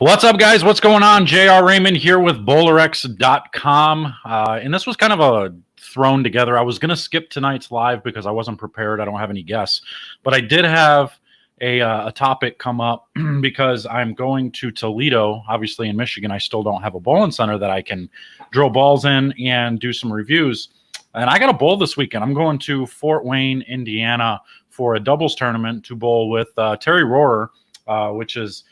What's up, guys? What's going on? JR Raymond here with BowlerX.com. And this was kind of a thrown together. I was going to skip tonight's live because I wasn't prepared. I don't have any guests. But I did have a topic come up because I'm going to Toledo, obviously in Michigan. I still don't have a bowling center that I can drill balls in and do some reviews. And I got a bowl this weekend. I'm going to Fort Wayne, Indiana for a doubles tournament to bowl with Terry Rohrer, which is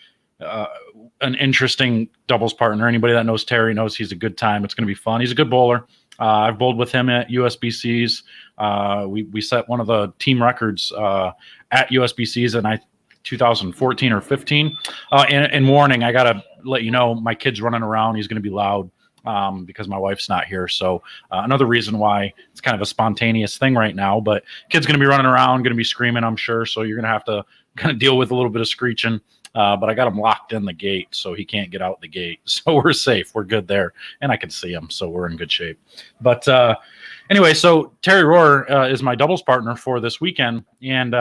an interesting doubles partner. Anybody that knows Terry knows he's a good time. It's going to be fun. He's a good bowler. I've bowled with him at USBCs. We set one of the team records at USBCs in 2014 or 15. And warning, I got to let you know, my kid's running around. He's going to be loud because my wife's not here. So another reason why it's kind of a spontaneous thing right now. But kid's going to be running around, going to be screaming, I'm sure. So you're going to have to kind of deal with a little bit of screeching. But I got him locked in the gate, so he can't get out the gate. So we're safe. We're good there. And I can see him, so we're in good shape. But anyway, so Terry Rohrer is my doubles partner for this weekend. And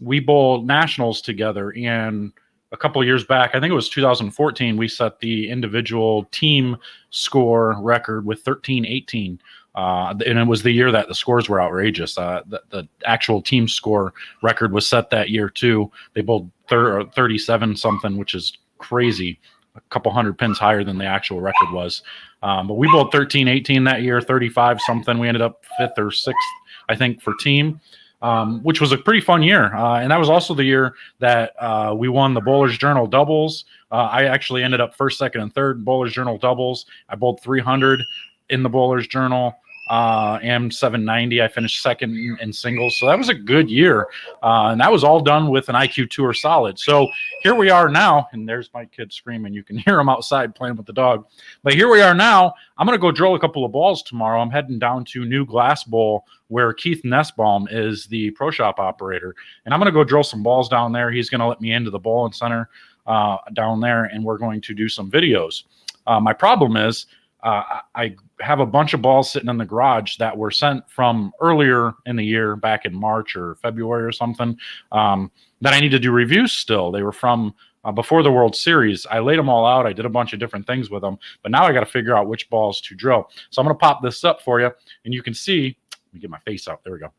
we bowl nationals together. And a couple of years back, I think it was 2014, we set the individual team score record with 13-18. And it was the year that the scores were outrageous. The actual team score record was set that year too. They bowled 37 something, which is crazy. A couple hundred pins higher than the actual record was. But we bowled 13-18 that year, 35 something. We ended up 5th or 6th, I think, for team, which was a pretty fun year. And that was also the year that we won the Bowler's Journal doubles. I actually ended up 1st, 2nd, and 3rd Bowler's Journal doubles. I bowled 300 in the Bowler's Journal. And 790. I finished 2nd in singles. So that was a good year. And that was all done with an IQ Tour Solid. So here we are now. And there's my kid screaming. You can hear him outside playing with the dog. But here we are now. I'm going to go drill a couple of balls tomorrow. I'm heading down to New Glass Bowl where Keith Nussbaum is the pro shop operator. And I'm going to go drill some balls down there. He's going to let me into the bowling center down there. And we're going to do some videos. My problem is, I have a bunch of balls sitting in the garage that were sent from earlier in the year, back in March or February or something, that I need to do reviews still. They were from before the World Series. I laid them all out. I did a bunch of different things with them, but now I got to figure out which balls to drill. So I'm going to pop this up for you, and you can see, let me get my face out. There we go.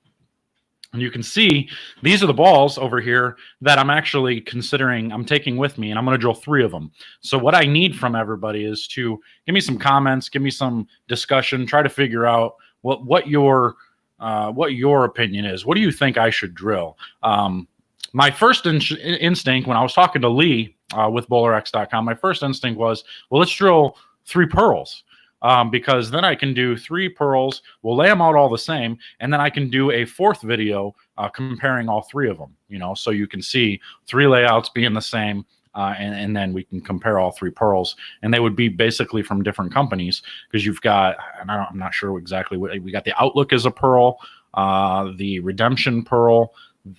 And you can see these are the balls over here that I'm actually considering I'm taking with me, and I'm going to drill 3 of them. So what I need from everybody is to give me some comments, give me some discussion, try to figure out what your opinion is. What do you think I should drill? My first instinct when I was talking to Lee with BowlerX.com, my first instinct was, well, let's drill 3 pearls. Because then I can do 3 pearls, we'll lay them out all the same, and then I can do a 4th video comparing all 3 of them, so you can see 3 layouts being the same, and then we can compare all 3 pearls, and they would be basically from different companies, because you've got, I'm not sure exactly what, we got the Outlook is a pearl, the Redemption pearl,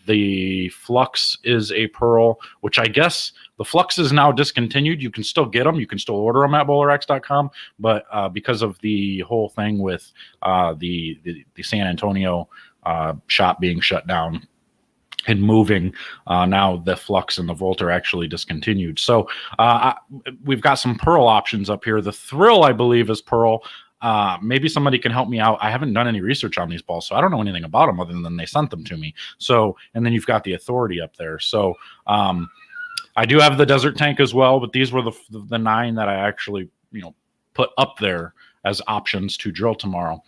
the Flux is a pearl, which I guess the Flux is now discontinued. You can still get them. You can still order them at BowlerX.com. But because of the whole thing with the San Antonio shop being shut down and moving, now the Flux and the Volt are actually discontinued. So we've got some pearl options up here. The Thrill, I believe, is pearl. Maybe somebody can help me out. I haven't done any research on these balls, so I don't know anything about them other than they sent them to me. So, and then you've got the Authority up there. So, I do have the Desert Tank as well, but these were the 9 that I actually, put up there as options to drill tomorrow.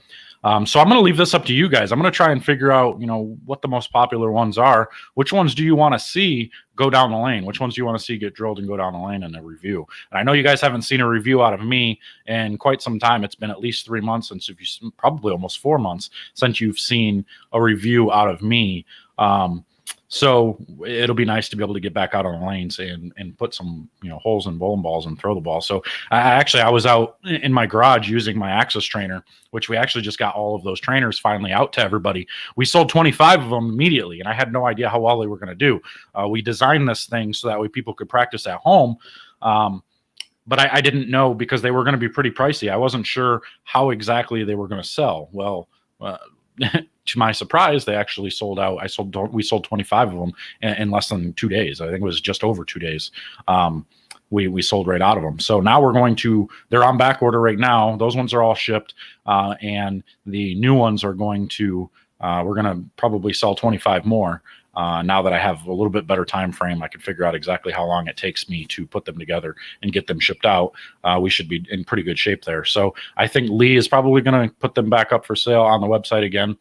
So I'm going to leave this up to you guys. I'm going to try and figure out, what the most popular ones are. Which ones do you want to see go down the lane? Which ones do you want to see get drilled and go down the lane in a review? And I know you guys haven't seen a review out of me in quite some time. It's been at least 3 months since probably almost 4 months since you've seen a review out of me. So it'll be nice to be able to get back out on the lanes and put some, holes in bowling balls and throw the ball. So I was out in my garage using my Axis trainer, which we actually just got all of those trainers finally out to everybody. We sold 25 of them immediately, and I had no idea how well they were going to do. We designed this thing so that way people could practice at home. But I didn't know because they were going to be pretty pricey. I wasn't sure how exactly they were going to sell. Well, to my surprise, they actually sold out. We sold 25 of them in less than 2 days. I think it was just over 2 days. we sold right out of them. So now they're on back order right now. Those ones are all shipped, and the new ones are going to, we're going to probably sell 25 more. Now that I have a little bit better time frame, I can figure out exactly how long it takes me to put them together and get them shipped out. We should be in pretty good shape there. So I think Lee is probably going to put them back up for sale on the website again,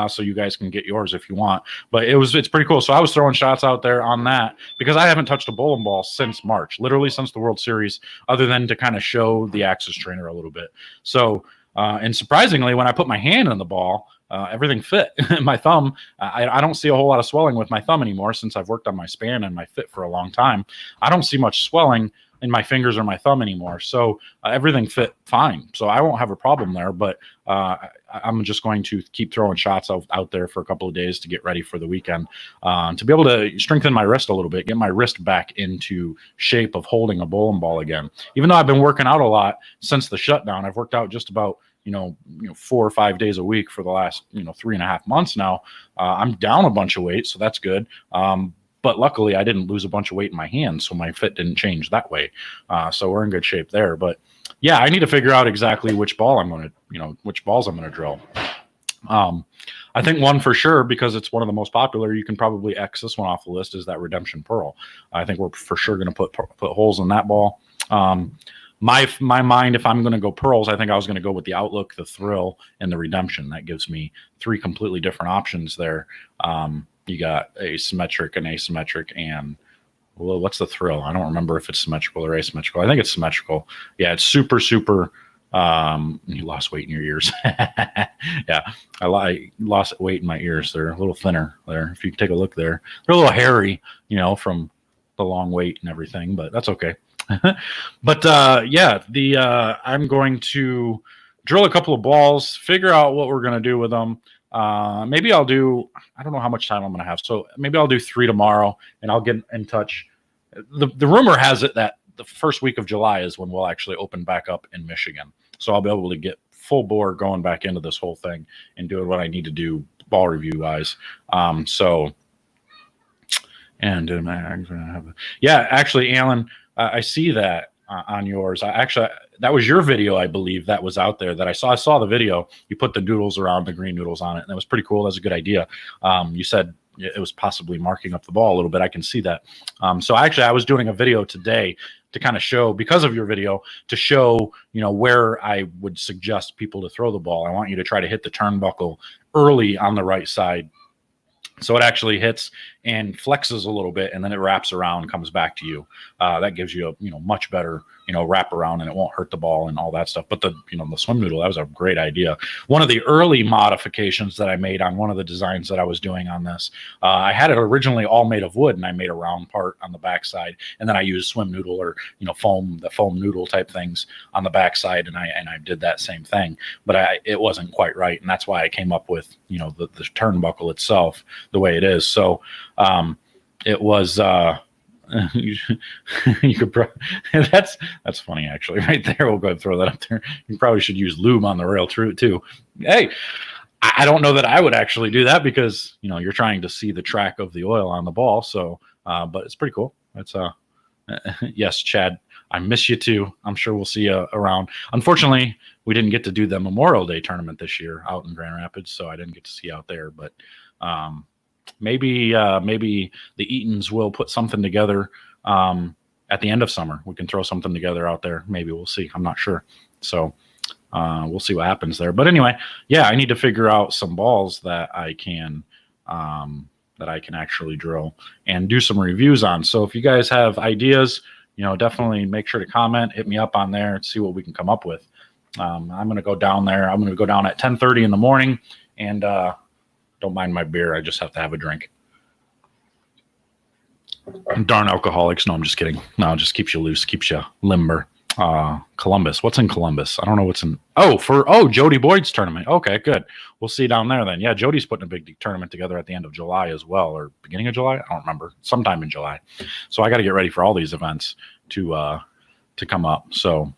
so you guys can get yours if you want. But it's pretty cool. So I was throwing shots out there on that because I haven't touched a bowling ball since March, literally since the World Series, other than to kind of show the Axis trainer a little bit. So and surprisingly, when I put my hand on the ball, everything fit. My thumb, I don't see a whole lot of swelling with my thumb anymore since I've worked on my span and my fit for a long time. I don't see much swelling in my fingers or my thumb anymore. So everything fit fine. So I won't have a problem there, but I'm just going to keep throwing shots out there for a couple of days to get ready for the weekend, to be able to strengthen my wrist a little bit, get my wrist back into shape of holding a bowling ball again. Even though I've been working out a lot since the shutdown, I've worked out just about 4 or 5 days a week for the last 3.5 months now. I'm down a bunch of weight, so that's good. But luckily, I didn't lose a bunch of weight in my hands, so my fit didn't change that way. So we're in good shape there. But yeah, I need to figure out exactly which balls I'm going to drill. I think one for sure, because it's one of the most popular, you can probably X this one off the list, is that Redemption Pearl. I think we're for sure going to put holes in that ball. My mind, if I'm going to go pearls, I think I was going to go with the Outlook, the Thrill, and the Redemption. That gives me 3 completely different options there. You got a symmetric, an asymmetric, and what's the Thrill? I don't remember if it's symmetrical or asymmetrical. I think it's symmetrical. Yeah, it's super. You lost weight in your ears. Yeah, I lost weight in my ears. They're a little thinner there. If you take a look there, they're a little hairy, from the long weight and everything, but that's okay. But yeah, I'm going to drill a couple of balls, figure out what we're going to do with them. Maybe I don't know how much time I'm going to have. So maybe I'll do 3 tomorrow, and I'll get in touch. The rumor has it that the first week of July is when we'll actually open back up in Michigan. So I'll be able to get full bore going back into this whole thing and doing what I need to do ball review wise. Yeah, actually, Alan, I see that on yours. That was your video, I believe, that was out there that I saw. I saw the video. You put the noodles around, the green noodles on it, and that was pretty cool. That was a good idea. You said it was possibly marking up the ball a little bit. I can see that. So actually, I was doing a video today to kind of show, because of your video, to show, where I would suggest people to throw the ball. I want you to try to hit the turnbuckle early on the right side, so it actually hits and flexes a little bit, and then it wraps around and comes back to you. That gives you a much better wrap around, and it won't hurt the ball and all that stuff. But the swim noodle, that was a great idea. One of the early modifications that I made on one of the designs that I was doing on this, I had it originally all made of wood, and I made a round part on the backside, and then I used swim noodle or the foam noodle type things on the backside, and I did that same thing, but it wasn't quite right, and that's why I came up with the turnbuckle itself the way it is. So it was you could that's funny, actually, right there. We'll go ahead and throw that up there. You probably should use lube on the rail too. Hey, I don't know that I would actually do that, because you're trying to see the track of the oil on the ball. So but it's pretty cool. It's yes, Chad, I miss you too. I'm sure we'll see you around. Unfortunately, we didn't get to do the Memorial Day tournament this year out in Grand Rapids, so I didn't get to see you out there. But maybe the Eatons will put something together at the end of summer. We can throw something together out there. Maybe, we'll see. I'm not sure. So we'll see what happens there. But anyway, yeah, I need to figure out some balls that I can actually drill and do some reviews on. So if you guys have ideas, definitely make sure to comment, hit me up on there, and see what we can come up with. I'm going to go down there. I'm going to go down at 10:30 in the morning, and don't mind my beer. I just have to have a drink. Darn alcoholics. No, I'm just kidding. No, it just keeps you loose, keeps you limber. Columbus. What's in Columbus? I don't know what's in. Jody Boyd's tournament. Okay, good. We'll see down there then. Yeah, Jody's putting a big tournament together at the end of July as well, or beginning of July. I don't remember. Sometime in July. So I got to get ready for all these events to come up. So,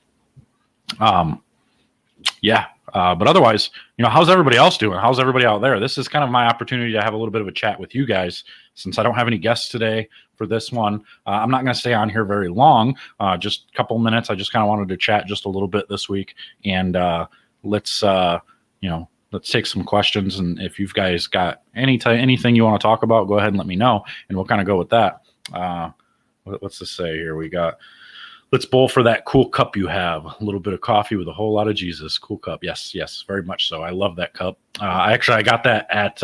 yeah. But otherwise, how's everybody else doing? How's everybody out there? This is kind of my opportunity to have a little bit of a chat with you guys, since I don't have any guests today for this one. I'm not going to stay on here very long, just a couple minutes. I just kind of wanted to chat just a little bit this week, and let's take some questions. And if you guys got anything you want to talk about, go ahead and let me know, and we'll kind of go with that. What's this say here? We got, let's bowl for that cool cup you have. A little bit of coffee with a whole lot of Jesus. Cool cup. Yes, very much so. I love that cup. I got that at,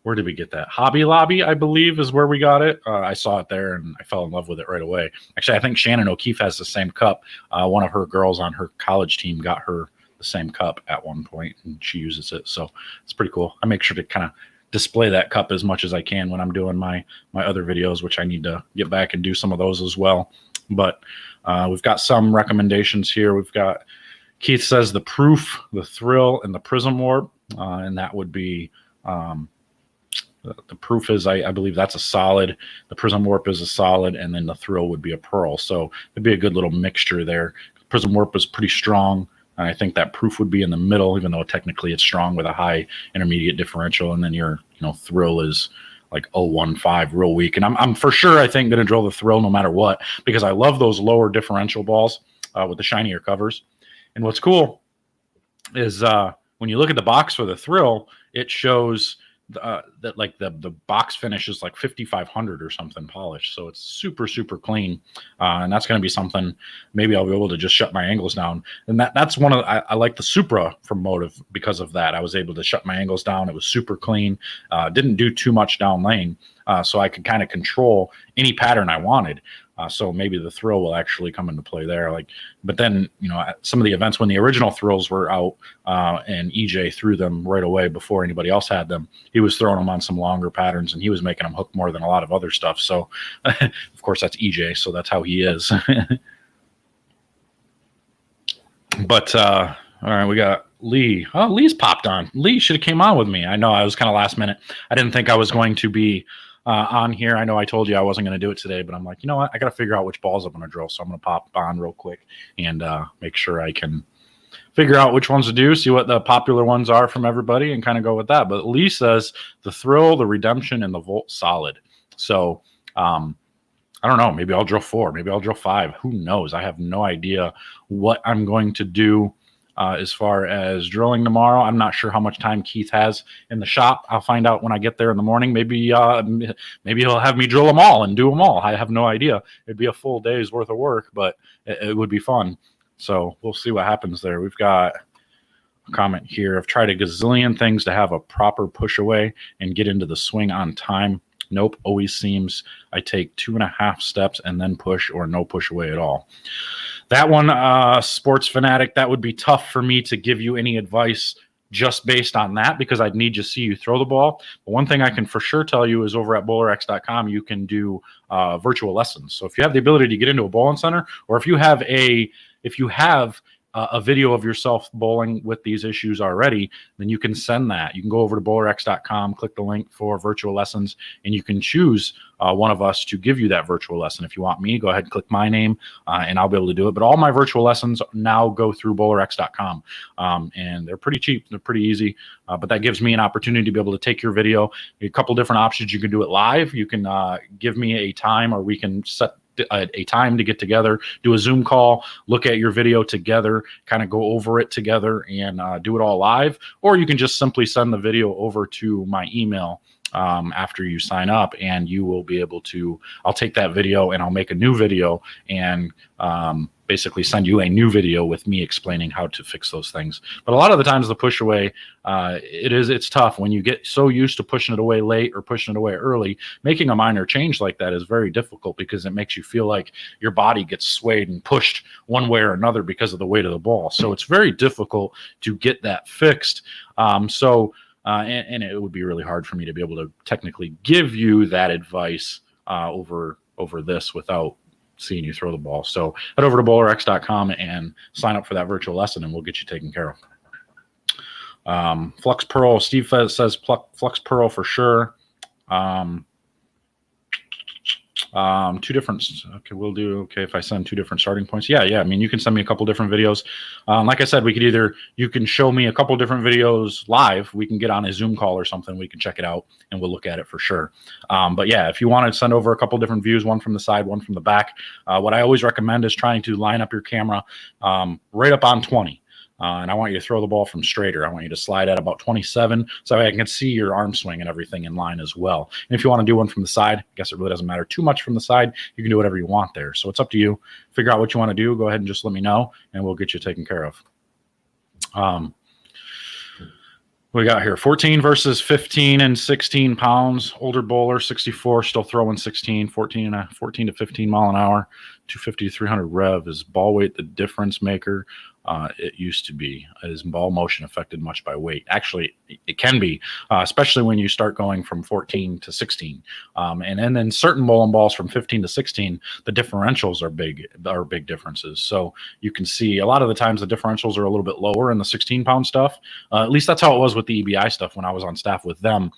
where did we get that? Hobby Lobby, I believe, is where we got it. I saw it there, and I fell in love with it right away. Actually, I think Shannon O'Keefe has the same cup. One of her girls on her college team got her the same cup at one point, and she uses it. So it's pretty cool. I make sure to kind of display that cup as much as I can when I'm doing my other videos, which I need to get back and do some of those as well. But we've got some recommendations here. We've got, Keith says the Proof, the Thrill, and the Prism Warp, and that would be the Proof is, I believe that's a solid. The Prism Warp is a solid, and then the Thrill would be a pearl. So it'd be a good little mixture there. Prism Warp is pretty strong. And I think that Proof would be in the middle, even though technically it's strong with a high intermediate differential. And then your Thrill is like 0.15, real weak. And I'm for sure, I think, going to drill the Thrill no matter what, because I love those lower differential balls with the shinier covers. And what's cool is when you look at the box for the Thrill, it shows that like the box finish is like 5,500 or something polished, so it's super clean, and that's going to be something maybe I'll be able to just shut my angles down. And that's one of I like the Supra from Motive because of that. I was able to shut my angles down. It was super clean, didn't do too much down lane, so I could kind of control any pattern I wanted. So maybe the Thrill will actually come into play there. But then, at some of the events when the original Thrills were out, and EJ threw them right away before anybody else had them, he was throwing them on some longer patterns, and he was making them hook more than a lot of other stuff. So, of course, that's EJ, so that's how he is. But all right, we got Lee. Oh, Lee's popped on. Lee should have came on with me. I know I was kind of last minute. I didn't think I was going to be on here. I know I told you I wasn't going to do it today, but I'm like, you know what? I got to figure out which balls I'm going to drill. So I'm going to pop on real quick and make sure I can figure out which ones to do, see what the popular ones are from everybody, and kind of go with that. But Lee says the Thrill, the Redemption, and the Volt solid. So I don't know. Maybe I'll drill 4. Maybe I'll drill 5. Who knows? I have no idea what I'm going to do as far as drilling tomorrow. I'm not sure how much time Keith has in the shop. I'll find out when I get there in the morning. Maybe he'll have me drill them all and do them all. I have no idea. It'd be a full day's worth of work, but it would be fun. So we'll see what happens there. We've got a comment here. I've tried a gazillion things to have a proper push away and get into the swing on time. Nope, always seems I take 2.5 steps and then push, or no push away at all. That one, Sports Fanatic, that would be tough for me to give you any advice just based on that, because I'd need to see you throw the ball. But one thing I can for sure tell you is over at BowlerX.com, you can do virtual lessons. So if you have the ability to get into a bowling center, or if you have a video of yourself bowling with these issues already, then you can send that. You can go over to BowlerX.com, click the link for virtual lessons, and you can choose one of us to give you that virtual lesson. If you want me, go ahead and click my name, and I'll be able to do it. But all my virtual lessons now go through BowlerX.com, and they're pretty cheap. They're pretty easy, but that gives me an opportunity to be able to take your video. A couple different options. You can do it live. You can give me a time, or we can set a time to get together, do a Zoom call, look at your video together, kind of go over it together, and do it all live. Or you can just simply send the video over to my email after you sign up, and you will be able to, I'll take that video and I'll make a new video and basically send you a new video with me explaining how to fix those things. But a lot of the times the push away, it's tough when you get so used to pushing it away late or pushing it away early. Making a minor change like that is very difficult, because it makes you feel like your body gets swayed and pushed one way or another because of the weight of the ball. So it's very difficult to get that fixed. And it would be really hard for me to be able to technically give you that advice over this without seeing you throw the ball. So head over to BowlerX.com and sign up for that virtual lesson, and we'll get you taken care of. Flux Pearl, Steve says Flux Pearl for sure. Two different. Okay, we'll do. Okay, if I send two different starting points, yeah. I mean, you can send me a couple different videos. Like I said, we could either you can show me a couple different videos live. We can get on a Zoom call or something. We can check it out and we'll look at it for sure. But yeah, if you want to send over a couple different views, one from the side, one from the back, what I always recommend is trying to line up your camera right up on 20. And I want you to throw the ball from straighter. I want you to slide at about 27 so I can see your arm swing and everything in line as well. And if you want to do one from the side, I guess it really doesn't matter too much from the side. You can do whatever you want there. So it's up to you. Figure out what you want to do. Go ahead and just let me know, and we'll get you taken care of. We got here 14 versus 15 and 16 pounds. Older bowler, 64, still throwing 16, 14 to 15 mile an hour. 250 to 300 rev. Is ball weight the difference maker? It used to be. Is ball motion affected much by weight? Actually, it can be, especially when you start going from 14 to 16. And then certain bowling balls from 15 to 16, the differentials are big differences. So you can see a lot of the times the differentials are a little bit lower in the 16-pound stuff. At least that's how it was with the EBI stuff when I was on staff with them.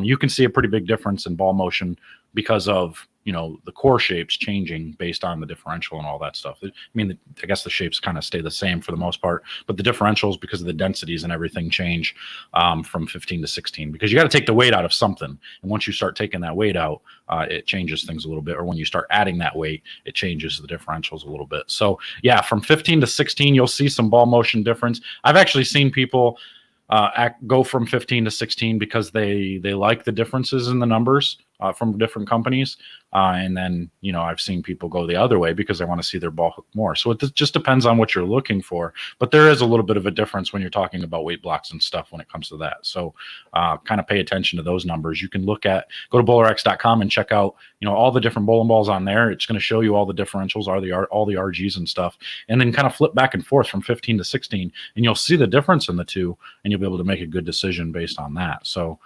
You can see a pretty big difference in ball motion because of the core shapes changing based on the differential and all that stuff. I mean, I guess the shapes kind of stay the same for the most part, but the differentials, because of the densities and everything, change from 15 to 16 because you got to take the weight out of something. And once you start taking that weight out, it changes things a little bit. Or when you start adding that weight, it changes the differentials a little bit. So yeah, from 15 to 16, you'll see some ball motion difference. I've actually seen people go from 15 to 16 because they like the differences in the numbers from different companies. And then, I've seen people go the other way because they want to see their ball hook more. So it just depends on what you're looking for. But there is a little bit of a difference when you're talking about weight blocks and stuff when it comes to that. So kind of pay attention to those numbers. You can go to BowlerX.com and check out, all the different bowling balls on there. It's going to show you all the differentials, all the RGs and stuff. And then kind of flip back and forth from 15 to 16. And you'll see the difference in the two. And you'll be able to make a good decision based on that. So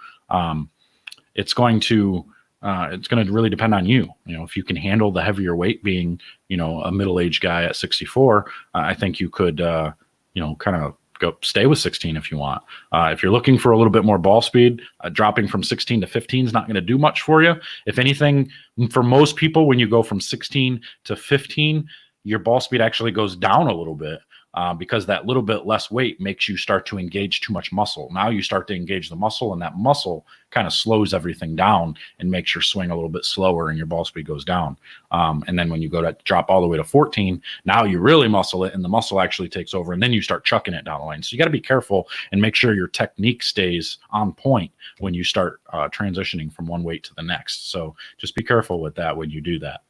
it's going to really depend on you. If you can handle the heavier weight, being a middle-aged guy at 64, I think you could kind of go stay with 16 if you want. If you're looking for a little bit more ball speed, dropping from 16 to 15 is not going to do much for you. If anything, for most people, when you go from 16 to 15, your ball speed actually goes down a little bit. Because that little bit less weight makes you start to engage too much muscle. Now you start to engage the muscle, and that muscle kind of slows everything down and makes your swing a little bit slower, and your ball speed goes down. And then when you go to drop all the way to 14, now you really muscle it, and the muscle actually takes over, and then you start chucking it down the lane. So you got to be careful and make sure your technique stays on point when you start transitioning from one weight to the next. So just be careful with that when you do that.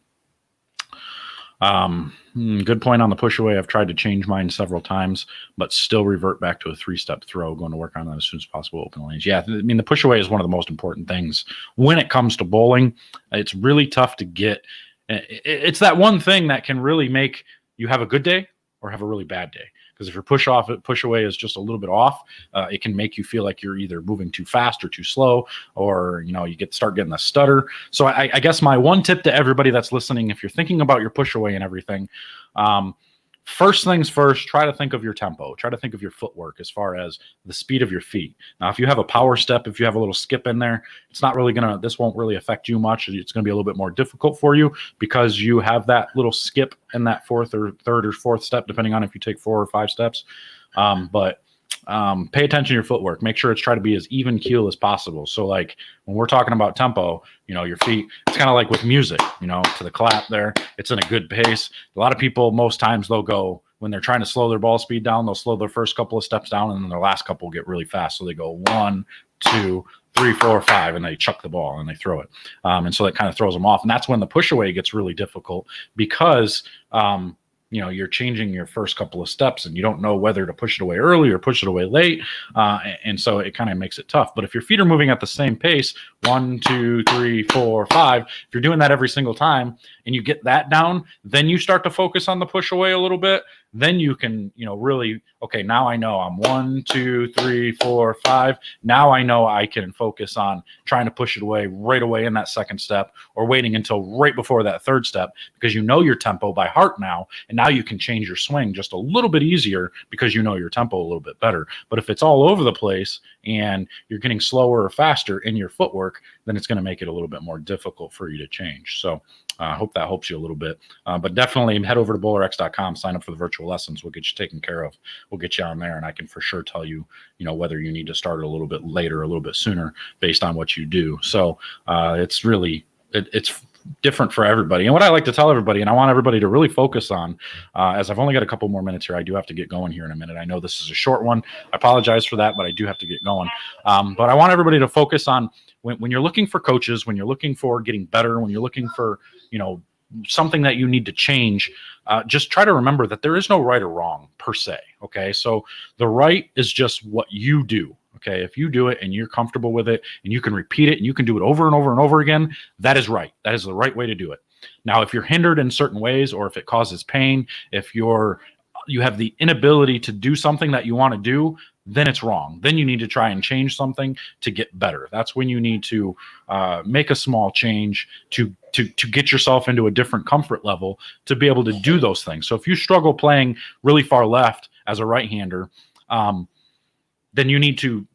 Good point on the push away. I've tried to change mine several times, but still revert back to a 3-step throw. Going to work on that as soon as possible. Open lanes. Yeah, I mean, the push away is one of the most important things when it comes to bowling. It's really tough to get. It's that one thing that can really make you have a good day or have a really bad day. Because if your push away is just a little bit off, it can make you feel like you're either moving too fast or too slow, or you start getting a stutter. So I guess my one tip to everybody that's listening, if you're thinking about your push away and everything, first things first, try to think of your tempo. Try to think of your footwork as far as the speed of your feet. Now, if you have a power step, if you have a little skip in there, this won't really affect you much. It's going to be a little bit more difficult for you because you have that little skip in that third or fourth step, depending on if you take 4 or 5 steps. But pay attention to your footwork. Make sure it's try to be as even keel as possible. So like when we're talking about tempo, your feet, it's kind of like with music, to the clap there, it's in a good pace. A lot of people, most times they'll go, when they're trying to slow their ball speed down, they'll slow their first couple of steps down, and then their last couple get really fast. So they go 1, 2, 3, 4, 5, and they chuck the ball and they throw it. And so that kind of throws them off. And that's when the push away gets really difficult because, you're changing your first couple of steps and you don't know whether to push it away early or push it away late. And so it kind of makes it tough. But if your feet are moving at the same pace, 1, 2, 3, 4, 5, if you're doing that every single time and you get that down, then you start to focus on the push away a little bit. Then you can, really, okay, now I know I'm 1, 2, 3, 4, 5. Now I know I can focus on trying to push it away right away in that second step or waiting until right before that third step because you know your tempo by heart now. And now you can change your swing just a little bit easier because you know your tempo a little bit better. But if it's all over the place and you're getting slower or faster in your footwork, then it's going to make it a little bit more difficult for you to change. So I hope that helps you a little bit. But definitely head over to BowlerX.com, sign up for the virtual lessons. We'll get you taken care of. We'll get you on there, and I can for sure tell you, whether you need to start a little bit later, a little bit sooner based on what you do. So it's really, it's different for everybody. And what I like to tell everybody, and I want everybody to really focus on, as I've only got a couple more minutes here, I do have to get going here in a minute. I know this is a short one. I apologize for that, but I do have to get going. But I want everybody to focus on when you're looking for coaches, when you're looking for getting better, when you're looking for, something that you need to change, just try to remember that there is no right or wrong per se. Okay. So the right is just what you do. Okay. If you do it and you're comfortable with it and you can repeat it and you can do it over and over and over again, that is right. That is the right way to do it. Now, if you're hindered in certain ways, or if it causes pain, if you have the inability to do something that you want to do, then it's wrong. Then you need to try and change something to get better. That's when you need to make a small change to get yourself into a different comfort level to be able to do those things. So if you struggle playing really far left as a right-hander, then you need to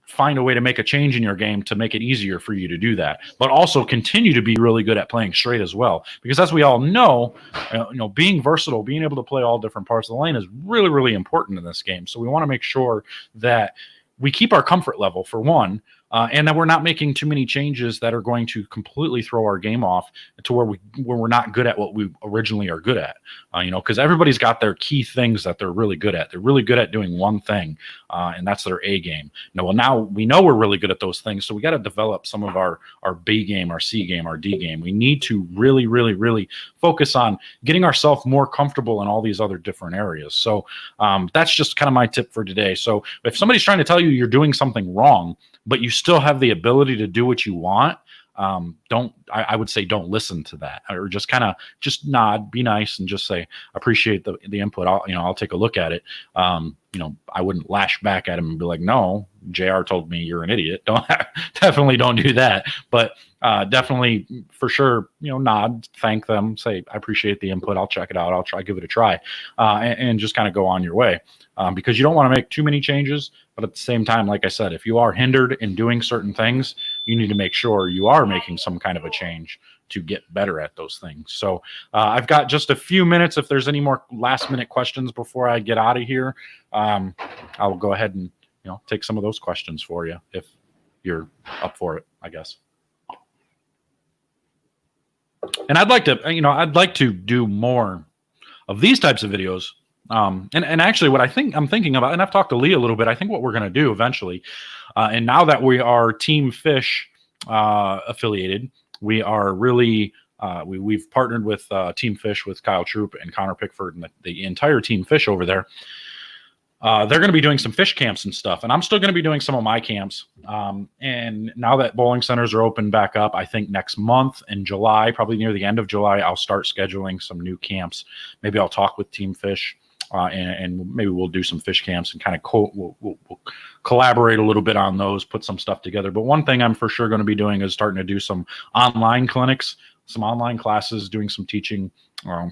find a way to make a change in your game to make it easier for you to do that, but also continue to be really good at playing straight as well. Because as we all know, being versatile, being able to play all different parts of the lane is really, really important in this game. So we want to make sure that we keep our comfort level, for one, and that we're not making too many changes that are going to completely throw our game off to where we're not good at what we originally are good at. Because everybody's got their key things that they're really good at. They're really good at doing one thing, and that's their A game. Now we know we're really good at those things, so we got to develop some of our B game, our C game, our D game. We need to really, really, really focus on getting ourselves more comfortable in all these other different areas. So that's just kind of my tip for today. So if somebody's trying to tell you you're doing something wrong, but you still have the ability to do what you want, I would say don't listen to that, or just nod, be nice, and just say, appreciate the input. I'll take a look at it. I wouldn't lash back at him and be like, no, JR told me you're an idiot. Definitely don't do that. But definitely for sure, nod, thank them, say, I appreciate the input. I'll check it out. I'll give it a try, and just kind of go on your way. Because you don't want to make too many changes, but at the same time, like I said, if you are hindered in doing certain things, you need to make sure you are making some kind of a change to get better at those things. So I've got just a few minutes. If there's any more last minute questions before I get out of here, I'll go ahead and take some of those questions for you if you're up for it, I guess. And I'd like to do more of these types of videos. And actually what I'm thinking about, and I've talked to Lee a little bit, I think what we're going to do eventually, and now that we are Team Fish affiliated, we are really, we've partnered with Team Fish with Kyle Troop and Connor Pickford and the entire Team Fish over there. They're going to be doing some fish camps and stuff, and I'm still going to be doing some of my camps. And now that bowling centers are open back up, I think next month in July, probably near the end of July, I'll start scheduling some new camps. Maybe I'll talk with Team Fish. And maybe we'll do some fish camps and kind of we'll collaborate a little bit on those, put some stuff together. But one thing I'm for sure going to be doing is starting to do some online clinics, some online classes, doing some teaching,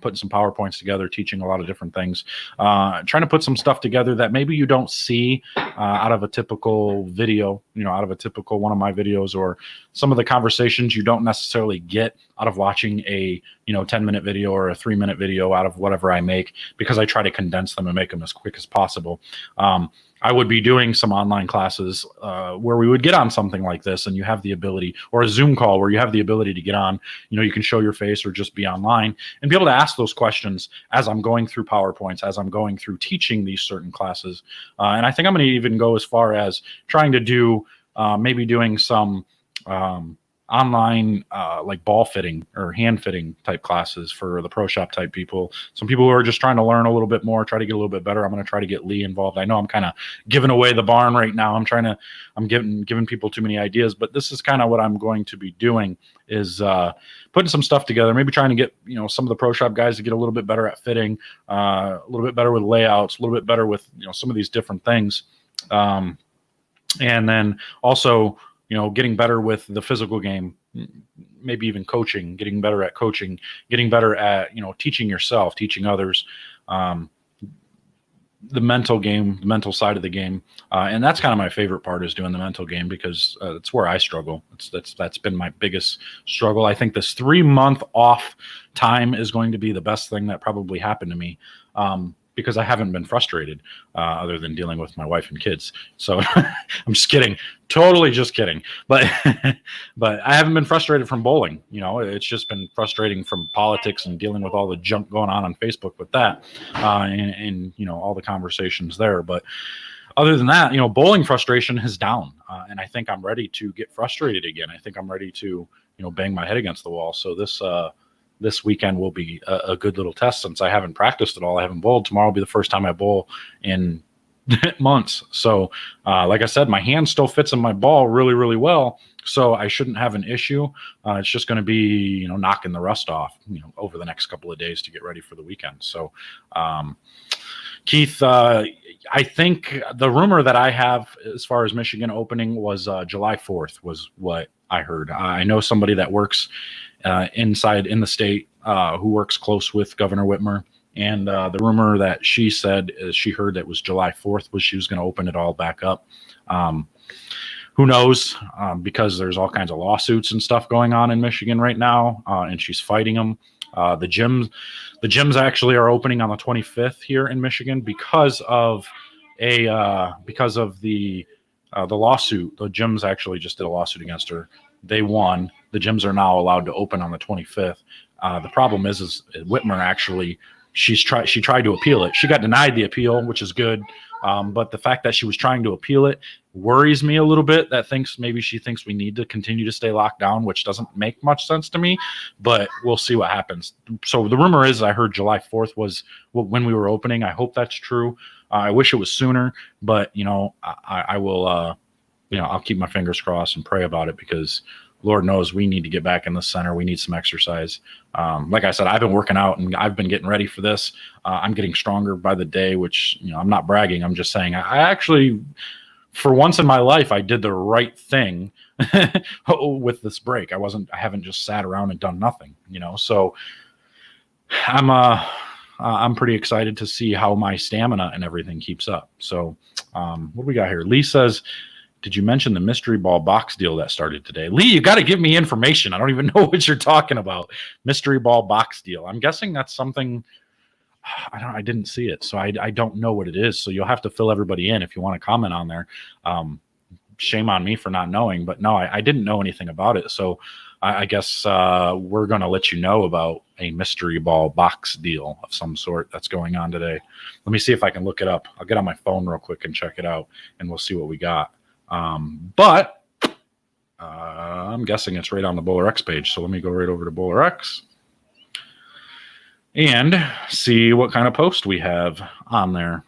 putting some PowerPoints together, teaching a lot of different things, trying to put some stuff together that maybe you don't see out of a typical video, out of a typical one of my videos, or some of the conversations you don't necessarily get out of watching a 10-minute video or a 3-minute video out of whatever I make, because I try to condense them and make them as quick as possible. I would be doing some online classes where we would get on something like this, and you have the ability, or a Zoom call where you have the ability to get on, you can show your face or just be online and be able to ask those questions as I'm going through PowerPoints, as I'm going through teaching these certain classes. And I think I'm going to even go as far as trying to do, maybe doing some online like ball fitting or hand fitting type classes for the pro shop type people. Some people who are just trying to learn a little bit more, try to get a little bit better. I'm going to try to get Lee involved. I know I'm kind of giving away the barn right now. I'm giving people too many ideas, but this is kind of what I'm going to be doing, is putting some stuff together, maybe trying to get, some of the pro shop guys to get a little bit better at fitting, a little bit better with layouts, a little bit better with, some of these different things. And then also, getting better with the physical game, maybe even coaching, getting better at coaching, getting better at, teaching yourself, teaching others, the mental game, the mental side of the game. And that's kind of my favorite part, is doing the mental game, because it's where I struggle. That's been my biggest struggle. I think this 3-month off time is going to be the best thing that probably happened to me. Because I haven't been frustrated other than dealing with my wife and kids. So I'm just kidding. Totally just kidding. But but I haven't been frustrated from bowling. It's just been frustrating from politics and dealing with all the junk going on Facebook with that, and all the conversations there. But other than that, bowling frustration is down, and I think I'm ready to get frustrated again. I think I'm ready to bang my head against the wall. So this weekend will be a good little test, since I haven't practiced at all. I haven't bowled. Tomorrow will be the first time I bowl in months. So like I said, my hand still fits in my ball really, really well. So I shouldn't have an issue. It's just going to be, knocking the rust off, over the next couple of days to get ready for the weekend. So Keith, I think the rumor that I have as far as Michigan opening was July 4th was what I heard. I know somebody that works inside in the state who works close with Governor Whitmer, and the rumor that she said is she heard that was July 4th was she was going to open it all back up. Who knows? Because there's all kinds of lawsuits and stuff going on in Michigan right now, and she's fighting them. The gyms actually are opening on the 25th here in Michigan because of the lawsuit. The gyms actually just did a lawsuit against her. They won. The gyms are now allowed to open on the 25th. The problem is Whitmer actually, she tried to appeal it. She got denied the appeal, which is good. But the fact that she was trying to appeal it worries me a little bit. She thinks we need to continue to stay locked down, which doesn't make much sense to me, but we'll see what happens. So the rumor is I heard July 4th was when we were opening. I hope that's true. I wish it was sooner, but I will, I'll keep my fingers crossed and pray about it, because Lord knows we need to get back in the center. We need some exercise. Like I said, I've been working out and I've been getting ready for this. I'm getting stronger by the day, which, I'm not bragging. I'm just saying I actually, for once in my life, I did the right thing with this break. I haven't just sat around and done nothing, so I'm pretty excited to see how my stamina and everything keeps up. So what do we got here? Lee says, did you mention the mystery ball box deal that started today? Lee, you got to give me information. I don't even know what you're talking about. Mystery ball box deal. I'm guessing that's something. I didn't see it, so I don't know what it is. So you'll have to fill everybody in if you want to comment on there. Shame on me for not knowing, but no, I didn't know anything about it. So I guess we're going to let you know about a mystery ball box deal of some sort that's going on today. Let me see if I can look it up. I'll get on my phone real quick and check it out, and we'll see what we got. But I'm guessing it's right on the BowlerX page. So let me go right over to BowlerX and see what kind of post we have on there.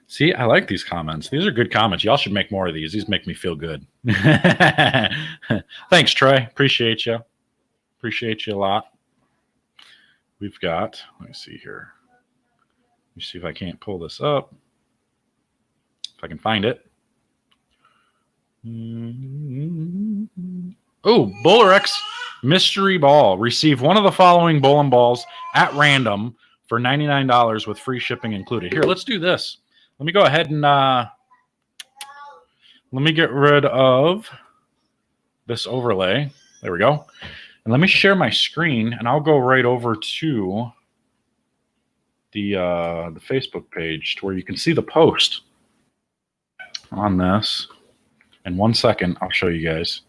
See, I like these comments. These are good comments. Y'all should make more of these. These make me feel good. Thanks, Trey. Appreciate you. Appreciate you a lot. We've got, let me see here. Let me see if I can't pull this up. If I can find it. Oh, BowlerX mystery ball. Receive one of the following bowling balls at random for $99 with free shipping included. Here, let's do this. Let me go ahead and let me get rid of this overlay. There we go. And let me share my screen, and I'll go right over to the Facebook page to where you can see the post on this. In 1 second, I'll show you guys.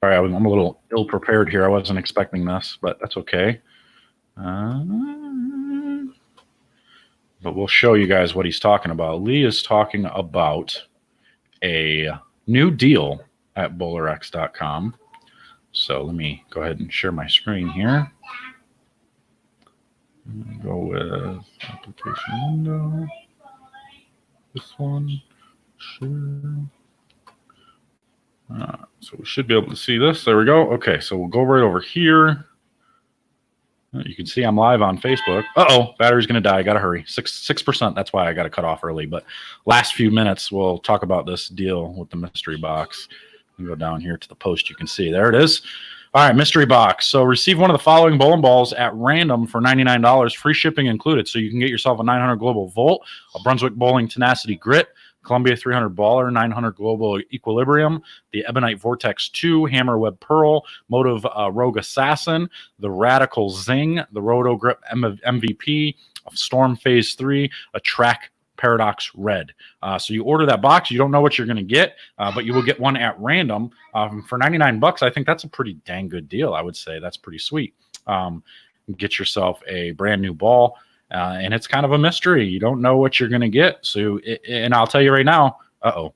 Sorry, I'm a little ill-prepared here. I wasn't expecting this, but that's okay. But we'll show you guys what he's talking about. Lee is talking about a new deal at BowlerX.com. So let me go ahead and share my screen here. Go with application window. This one. Sure. So we should be able to see this. There we go. Okay, so we'll go right over here. You can see I'm live on Facebook. Uh-oh, battery's going to die. I got to hurry. 6%. That's why I got to cut off early. But last few minutes, we'll talk about this deal with the mystery box. Go down here to the post. You can see there it is. All right, mystery box. So receive one of the following bowling balls at random for $99, free shipping included. So you can get yourself a 900 Global Volt, a Brunswick Bowling Tenacity Grit, Columbia 300 Baller, 900 Global Equilibrium, the Ebonite Vortex 2, Hammer Web Pearl, Motive Rogue Assassin, the Radical Zing, the Roto Grip MVP, Storm Phase 3, a Track Paradox Red. So you order that box, you don't know what you're going to get, but you will get one at random for $99. I think that's a pretty dang good deal. I would say that's pretty sweet. Get yourself a brand new ball, and it's kind of a mystery. You don't know what you're going to get. So, and I'll tell you right now. Uh-oh.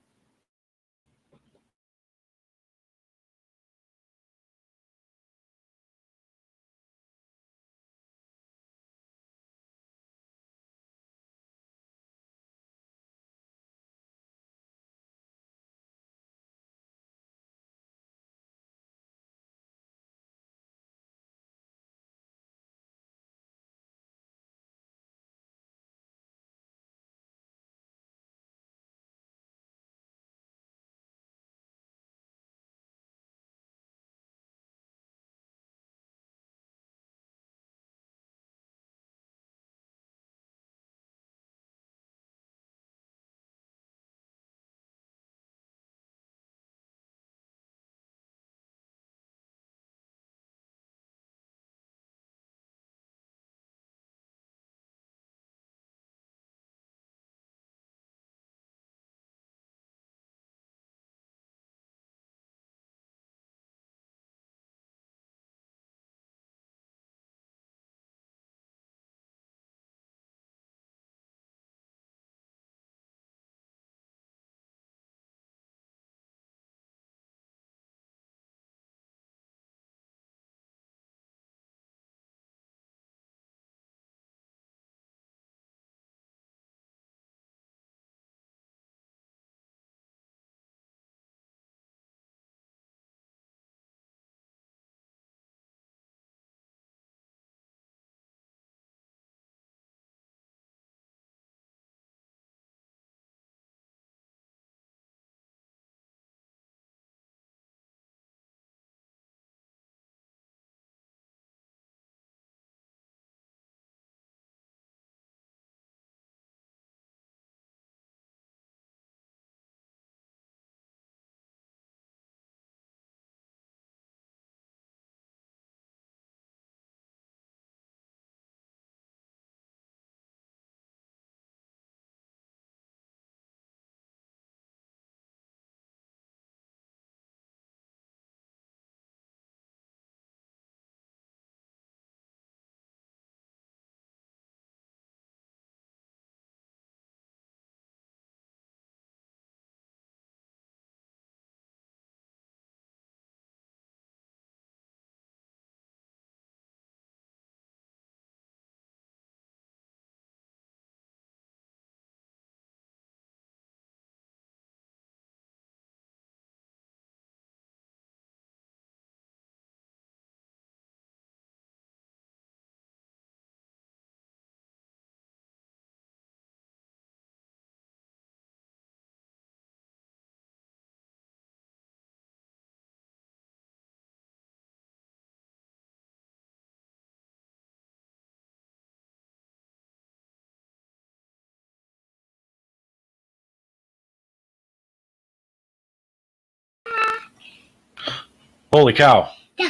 Holy cow. Yeah.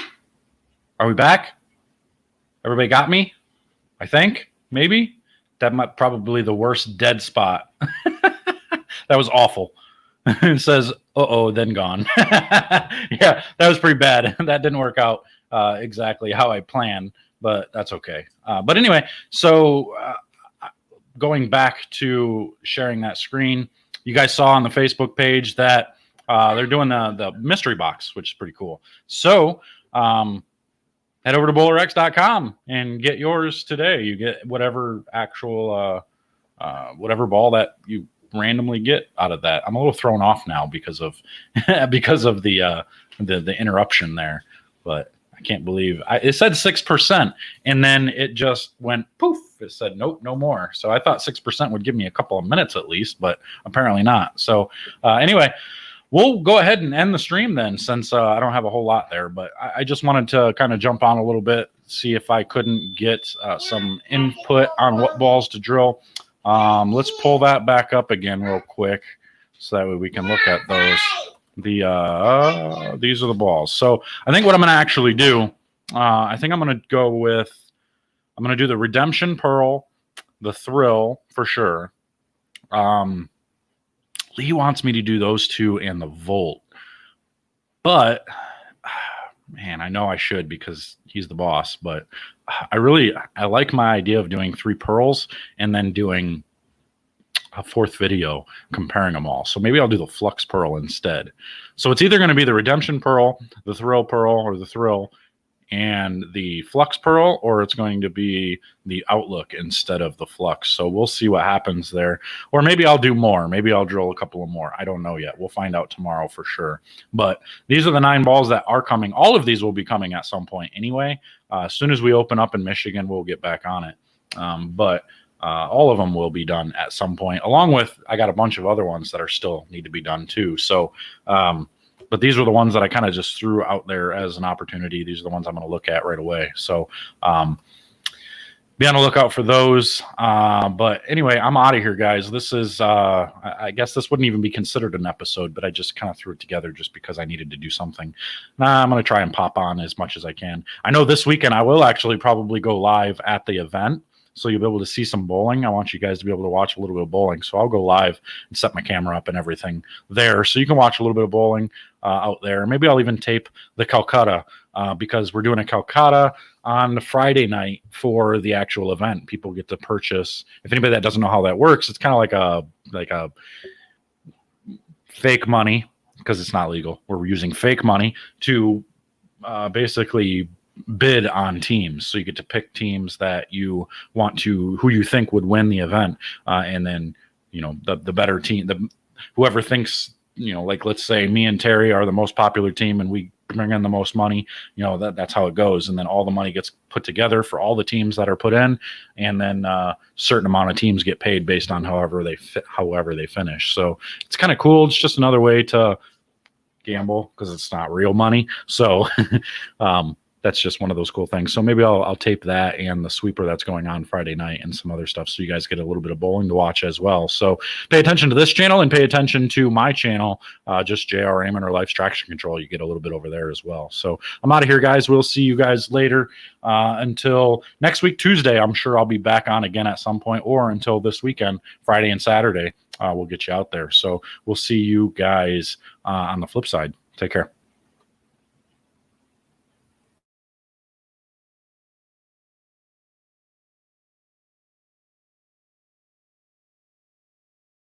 Are we back? Everybody got me? I think. Maybe. That might probably the worst dead spot. That was awful. It says, uh-oh, then gone. Yeah, that was pretty bad. That didn't work out exactly how I planned, but that's okay. But anyway, so going back to sharing that screen, you guys saw on the Facebook page that they're doing the mystery box, which is pretty cool. So head over to BowlerX.com and get yours today. You get whatever actual whatever ball that you randomly get out of that. I'm a little thrown off now because of the interruption there, but I can't believe it said 6%, and then it just went poof. It said nope, no more. So I thought 6% would give me a couple of minutes at least, but apparently not. So anyway, we'll go ahead and end the stream then, since I don't have a whole lot there. But I just wanted to kind of jump on a little bit, see if I couldn't get some input on what balls to drill. Let's pull that back up again real quick, so that way we can look at those. These are the balls. So I think what I'm going to actually do, I think I'm going to go with, I'm going to do the Redemption Pearl, the Thrill for sure. Lee wants me to do those two and the Volt, but man, I know I should because he's the boss, but I like my idea of doing 3 pearls and then doing a 4th video comparing them all. So maybe I'll do the Flux Pearl instead. So it's either going to be the Redemption Pearl, the Thrill Pearl, or the Thrill and the Flux Pearl, or it's going to be the Outlook instead of the Flux. So we'll see what happens there. Or maybe I'll do more. Maybe I'll drill a couple of more. I don't know yet. We'll find out tomorrow for sure. But these are the 9 balls that are coming. All of these will be coming at some point anyway. As soon as we open up in Michigan, we'll get back on it. But all of them will be done at some point, along with, I got a bunch of other ones that are still need to be done too. So, but these are the ones that I kind of just threw out there as an opportunity. These are the ones I'm going to look at right away. So, be on the lookout for those. But anyway, I'm out of here, guys. This is, I guess this wouldn't even be considered an episode, but I just kind of threw it together just because I needed to do something. I'm going to try and pop on as much as I can. I know this weekend I will actually probably go live at the event. So you'll be able to see some bowling. I want you guys to be able to watch a little bit of bowling. So I'll go live and set my camera up and everything there. So you can watch a little bit of bowling out there. Maybe I'll even tape the Calcutta because we're doing a Calcutta on the Friday night for the actual event. People get to purchase. If anybody that doesn't know how that works, it's kind of like a fake money, because it's not legal. We're using fake money to basically bid on teams. So you get to pick teams that you want to, who you think would win the event. And then, the better team, whoever thinks, like let's say me and Terry are the most popular team and we bring in the most money, that's how it goes. And then all the money gets put together for all the teams that are put in. And then a certain amount of teams get paid based on however they finish. So it's kind of cool. It's just another way to gamble because it's not real money. So, that's just one of those cool things. So maybe I'll tape that and the sweeper that's going on Friday night and some other stuff, so you guys get a little bit of bowling to watch as well. So pay attention to this channel and pay attention to my channel, just JR Raymond or Life's Traction Control. You get a little bit over there as well. So I'm out of here, guys. We'll see you guys later. Until next week, Tuesday, I'm sure I'll be back on again at some point, or until this weekend, Friday and Saturday, we'll get you out there. So we'll see you guys on the flip side. Take care.